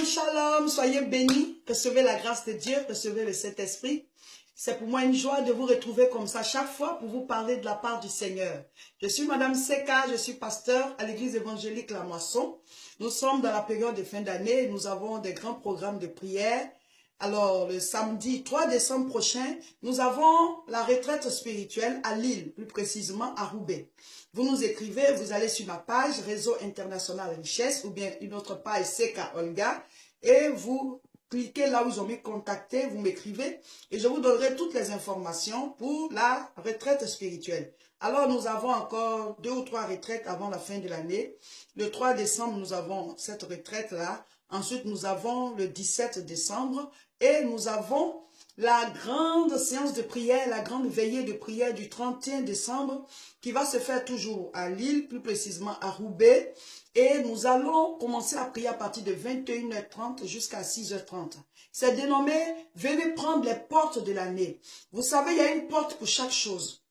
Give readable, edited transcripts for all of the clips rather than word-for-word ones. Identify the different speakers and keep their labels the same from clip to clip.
Speaker 1: shalom, soyez bénis, recevez la grâce de Dieu, recevez le Saint-Esprit. C'est pour moi une joie de vous retrouver comme ça chaque fois pour vous parler de la part du Seigneur. Je suis Madame Seka, je suis pasteur à l'église évangélique La Moisson. Nous sommes dans la période de fin d'année, nous avons des grands programmes de prière. Alors, le samedi 3 décembre prochain, nous avons la retraite spirituelle à Lille, plus précisément à Roubaix. Vous nous écrivez, vous allez sur ma page Réseau International Richesse ou bien une autre page Seka Olga et vous cliquez là où ils ont mis contacter, vous m'écrivez et je vous donnerai toutes les informations pour la retraite spirituelle. Alors, nous avons encore 2 ou 3 retraites avant la fin de l'année. Le 3 décembre, nous avons cette retraite-là. Ensuite, nous avons le 17 décembre et nous avons la grande séance de prière, la grande veillée de prière du 31 décembre qui va se faire toujours à Lille, plus précisément à Roubaix. Et nous allons commencer à prier à partir de 21h30 jusqu'à 6h30. C'est dénommé « Venez prendre les portes de l'année ». Vous savez, il y a une porte pour chaque chose.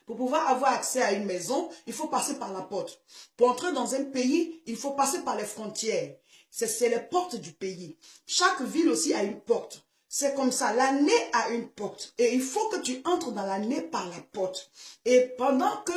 Speaker 1: Pour pouvoir avoir accès à une maison, il faut passer par la porte. Pour entrer dans un pays, il faut passer par les frontières. C'est les portes du pays. Chaque ville aussi a une porte. C'est comme ça, l'année a une porte. Et il faut que tu entres dans l'année par la porte. Et pendant que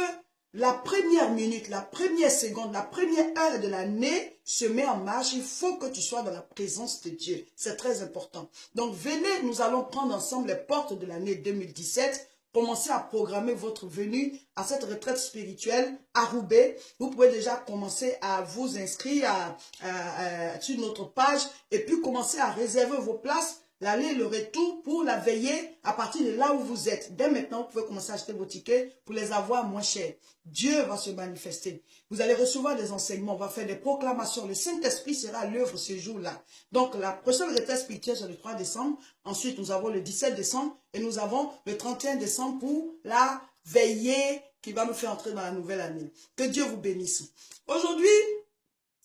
Speaker 1: la première minute, la première seconde, la première heure de l'année se met en marche, il faut que tu sois dans la présence de Dieu. C'est très important. Donc venez, nous allons prendre ensemble les portes de l'année 2017. Commencez à programmer votre venue à cette retraite spirituelle à Roubaix. Vous pouvez déjà commencer à vous inscrire sur notre page et puis commencer à réserver vos places, l'aller et le retour pour la veillée à partir de là où vous êtes. Dès maintenant, vous pouvez commencer à acheter vos tickets pour les avoir moins chers. Dieu va se manifester. Vous allez recevoir des enseignements, on va faire des proclamations. Le Saint-Esprit sera à l'œuvre ce jour-là. Donc, la prochaine retraite spirituelle, c'est le 3 décembre. Ensuite, nous avons le 17 décembre et nous avons le 31 décembre pour la veillée qui va nous faire entrer dans la nouvelle année. Que Dieu vous bénisse. Aujourd'hui,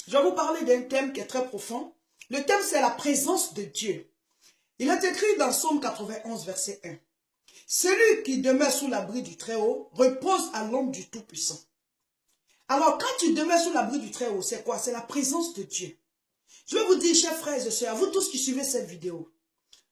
Speaker 1: je vais vous parler d'un thème qui est très profond. Le thème, c'est la présence de Dieu. Il est écrit dans Psaume 91, verset 1. Celui qui demeure sous l'abri du Très-Haut repose à l'ombre du Tout-Puissant. Alors, quand tu demeures sous l'abri du Très-Haut, c'est quoi? C'est la présence de Dieu. Je vais vous dire, chers frères et sœurs, à vous tous qui suivez cette vidéo,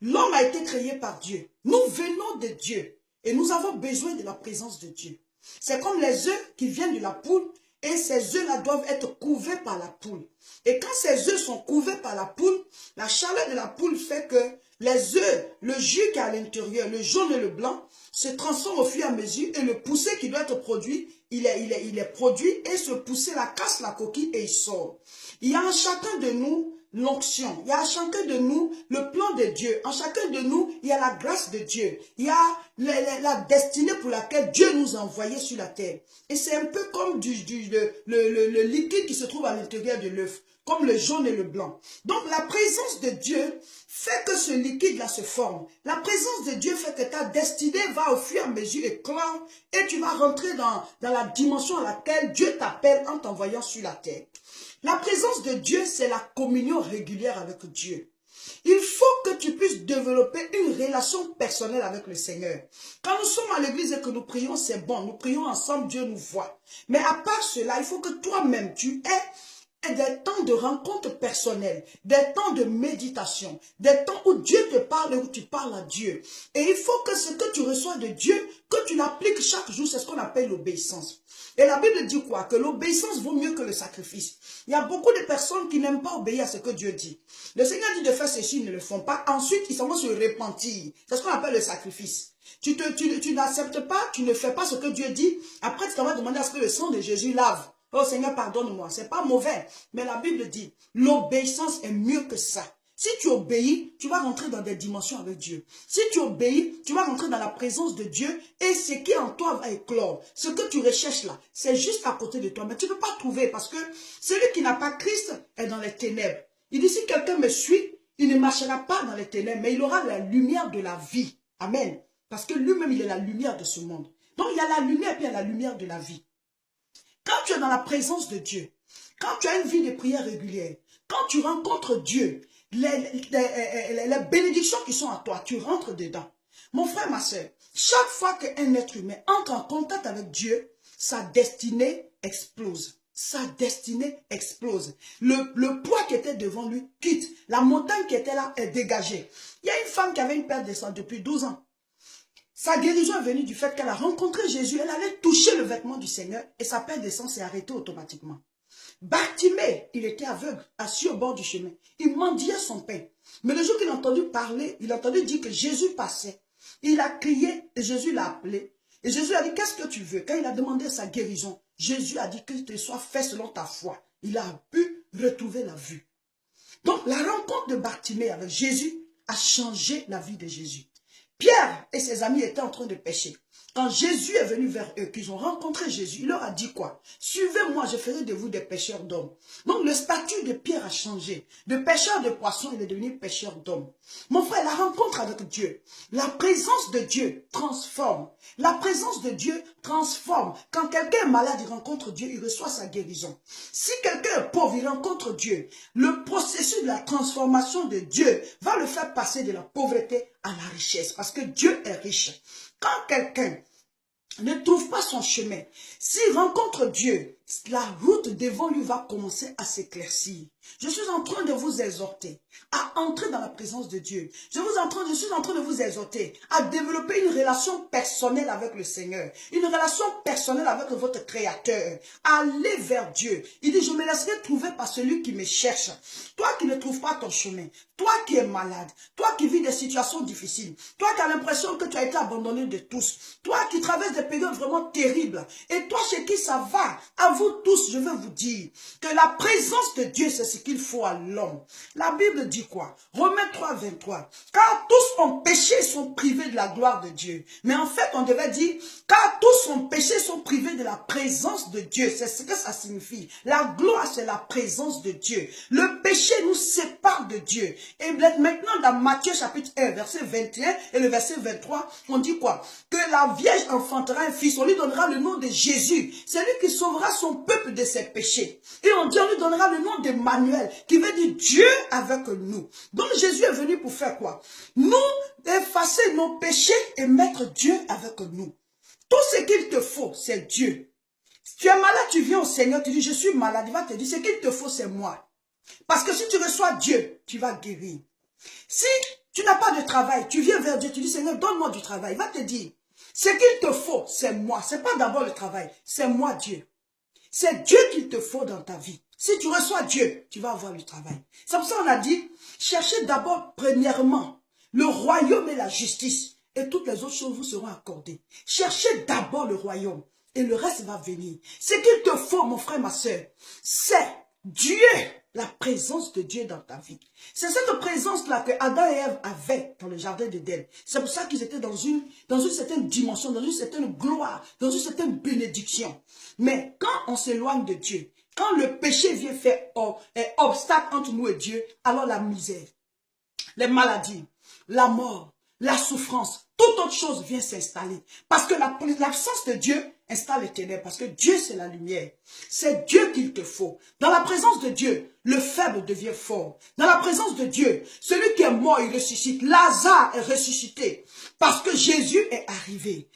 Speaker 1: l'homme a été créé par Dieu. Nous venons de Dieu et nous avons besoin de la présence de Dieu. C'est comme les œufs qui viennent de la poule et ces œufs-là doivent être couverts par la poule. Et quand ces œufs sont couverts par la poule, la chaleur de la poule fait que les œufs, le jus qui est à l'intérieur, le jaune et le blanc, se transforment au fur et à mesure et le poussé qui doit être produit, il est produit et ce poussé-là casse la coquille et il sort. Il y a en chacun de nous l'onction, il y a en chacun de nous le plan de Dieu, en chacun de nous, il y a la grâce de Dieu, il y a la destinée pour laquelle Dieu nous a envoyés sur la terre. Et c'est un peu comme le liquide qui se trouve à l'intérieur de l'œuf, comme le jaune et le blanc. Donc la présence de Dieu fait que ce liquide-là se forme. La présence de Dieu fait que ta destinée va au fur et à mesure éclore et tu vas rentrer dans la dimension à laquelle Dieu t'appelle en t'envoyant sur la terre. La présence de Dieu, c'est la communion régulière avec Dieu. Il faut que tu puisses développer une relation personnelle avec le Seigneur. Quand nous sommes à l'église et que nous prions, c'est bon. Nous prions ensemble, Dieu nous voit. Mais à part cela, il faut que toi-même, tu aies des temps de rencontre personnelle, des temps de méditation, des temps où Dieu te parle et où tu parles à Dieu. Et il faut que ce que tu reçois de Dieu, que tu l'appliques chaque jour, c'est ce qu'on appelle l'obéissance. Et la Bible dit quoi? Que l'obéissance vaut mieux que le sacrifice. Il y a beaucoup de personnes qui n'aiment pas obéir à ce que Dieu dit. Le Seigneur dit de faire ceci, ils ne le font pas. Ensuite, ils s'en vont se repentir. C'est ce qu'on appelle le sacrifice. Tu n'acceptes pas, tu ne fais pas ce que Dieu dit. Après, tu t'en vas demander à ce que le sang de Jésus lave. Oh Seigneur, pardonne-moi. C'est pas mauvais. Mais la Bible dit, l'obéissance est mieux que ça. Si tu obéis, tu vas rentrer dans des dimensions avec Dieu. Si tu obéis, tu vas rentrer dans la présence de Dieu et ce qui en toi va éclore. Ce que tu recherches là, c'est juste à côté de toi. Mais tu ne peux pas trouver parce que celui qui n'a pas Christ est dans les ténèbres. Il dit, si quelqu'un me suit, il ne marchera pas dans les ténèbres, mais il aura la lumière de la vie. Amen. Parce que lui-même, il est la lumière de ce monde. Donc, il y a la lumière et puis il y a la lumière de la vie. Quand tu es dans la présence de Dieu, quand tu as une vie de prière régulière, quand tu rencontres Dieu, les bénédictions qui sont à toi, tu rentres dedans. Mon frère, ma soeur, chaque fois qu'un être humain entre en contact avec Dieu, sa destinée explose. sa destinée explose. Le poids qui était devant lui quitte. La montagne qui était là est dégagée. Il y a une femme qui avait une perte de sang depuis 12 ans. Sa guérison est venue du fait qu'elle a rencontré Jésus. Elle allait toucher le vêtement du Seigneur et sa perte de sang s'est arrêtée automatiquement. Bartimée, il était aveugle, assis au bord du chemin. Il mendiait son pain. Mais le jour qu'il a entendu parler, il a entendu dire que Jésus passait. Il a crié et Jésus l'a appelé. Et Jésus a dit, qu'est-ce que tu veux? Quand il a demandé sa guérison, Jésus a dit que te soit fait selon ta foi. Il a pu retrouver la vue. Donc la rencontre de Bartimée avec Jésus a changé la vie de Jésus. Pierre et ses amis étaient en train de pêcher. Quand Jésus est venu vers eux, qu'ils ont rencontré Jésus, il leur a dit quoi? Suivez-moi, je ferai de vous des pêcheurs d'hommes. Donc le statut de Pierre a changé. De pêcheur de poissons, il est devenu pêcheur d'hommes. Mon frère, la rencontre avec Dieu, la présence de Dieu transforme. La présence de Dieu transforme. Quand quelqu'un est malade, il rencontre Dieu, il reçoit sa guérison. Si quelqu'un est pauvre, il rencontre Dieu. Le processus de la transformation de Dieu va le faire passer de la pauvreté à la richesse. Parce que Dieu est riche. Quand quelqu'un ne trouve pas son chemin, s'il rencontre Dieu, la route devant lui va commencer à s'éclaircir. Je suis en train de vous exhorter à entrer dans la présence de Dieu. Je suis en train de vous exhorter à développer une relation personnelle avec le Seigneur. Une relation personnelle avec votre Créateur. Allez vers Dieu. Il dit, je me laisserai trouver par celui qui me cherche. Toi qui ne trouves pas ton chemin, toi qui es malade, toi qui vis des situations difficiles, toi qui as l'impression que tu as été abandonné de tous, toi qui traverses des périodes vraiment terribles, et toi chez qui ça va, à vous tous, je veux vous dire que la présence de Dieu, c'est ce qu'il faut à l'homme. La Bible dit quoi? Romains 3, 23. Car tous ont péché, sont privés de la gloire de Dieu. Mais en fait, on devait dire, car tous ont péché, sont privés de la présence de Dieu. C'est ce que ça signifie. La gloire, c'est la présence de Dieu. Le péché nous sépare de Dieu. Et maintenant, dans Matthieu chapitre 1, verset 21 et le verset 23, on dit quoi? Que la Vierge enfantera un fils. On lui donnera le nom de Jésus. C'est lui qui sauvera son peuple de ses péchés. Et on lui donnera le nom d'Emmanuel, qui veut dire Dieu avec nous. Donc Jésus est venu pour faire quoi? Nous effacer nos péchés et mettre Dieu avec nous. Tout ce qu'il te faut, c'est Dieu. Si tu es malade, tu viens au Seigneur, tu dis je suis malade, il va te dire ce qu'il te faut, c'est moi. Parce que si tu reçois Dieu, tu vas guérir. Si tu n'as pas de travail, tu viens vers Dieu, tu dis Seigneur, donne-moi du travail. Il va te dire, ce qu'il te faut, c'est moi. Ce n'est pas d'abord le travail, c'est moi Dieu. C'est Dieu qu'il te faut dans ta vie. Si tu reçois Dieu, tu vas avoir le travail. C'est pour ça qu'on a dit, cherchez d'abord premièrement le royaume et la justice. Et toutes les autres choses vous seront accordées. Cherchez d'abord le royaume. Et le reste va venir. Ce qu'il te faut, mon frère, ma soeur, c'est Dieu. La présence de Dieu dans ta vie. C'est cette présence-là que Adam et Ève avaient dans le jardin d'Éden. C'est pour ça qu'ils étaient dans une certaine dimension, dans une certaine gloire, dans une certaine bénédiction. Mais quand on s'éloigne de Dieu, quand le péché vient faire obstacle entre nous et Dieu, alors la misère, les maladies, la mort, la souffrance, toute autre chose vient s'installer. Parce que l'absence de Dieu installe les ténèbres. Parce que Dieu, c'est la lumière. C'est Dieu qu'il te faut. Dans la présence de Dieu, le faible devient fort. Dans la présence de Dieu, celui qui est mort, il ressuscite. Lazare est ressuscité. Parce que Jésus est arrivé.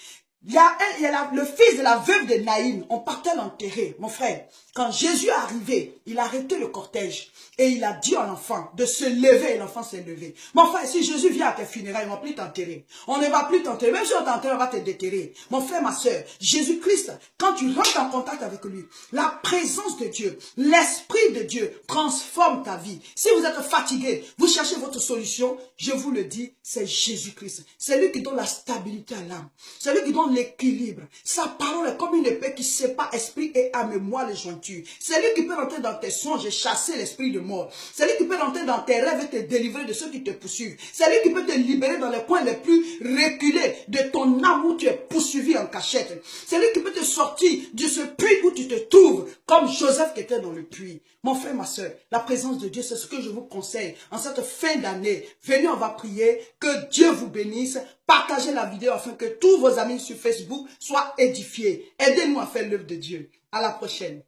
Speaker 1: Il y a le fils de la veuve de Naïm, on partait l'enterrer. Mon frère, quand Jésus est arrivé, il a arrêté le cortège et il a dit à l'enfant de se lever et l'enfant s'est levé. Mon frère, si Jésus vient à tes funérailles, on ne va plus t'enterrer. On ne va plus t'enterrer. Même si on t'enterre, on va te déterrer. Mon frère, ma soeur, Jésus-Christ, quand tu rentres en contact avec lui, la présence de Dieu, l'Esprit de Dieu transforme ta vie. Si vous êtes fatigué, vous cherchez votre solution, je vous le dis, c'est Jésus-Christ. C'est lui qui donne la stabilité à l'âme. C'est lui qui donne l'équilibre. Sa parole est comme une épée qui sépare esprit et âme et moi les jointures. C'est lui qui peut rentrer dans tes songes et chasser l'esprit de mort. C'est lui qui peut rentrer dans tes rêves et te délivrer de ceux qui te poursuivent. C'est lui qui peut te libérer dans les coins les plus reculés de ton âme où tu es poursuivi en cachette. C'est lui qui peut te sortir de ce puits où tu te trouves, comme Joseph qui était dans le puits. Mon frère, ma soeur, la présence de Dieu, c'est ce que je vous conseille en cette fin d'année. Venez, on va prier, que Dieu vous bénisse. Partagez la vidéo afin que tous vos amis sur Facebook soient édifiés. Aidez-nous à faire l'œuvre de Dieu. À la prochaine.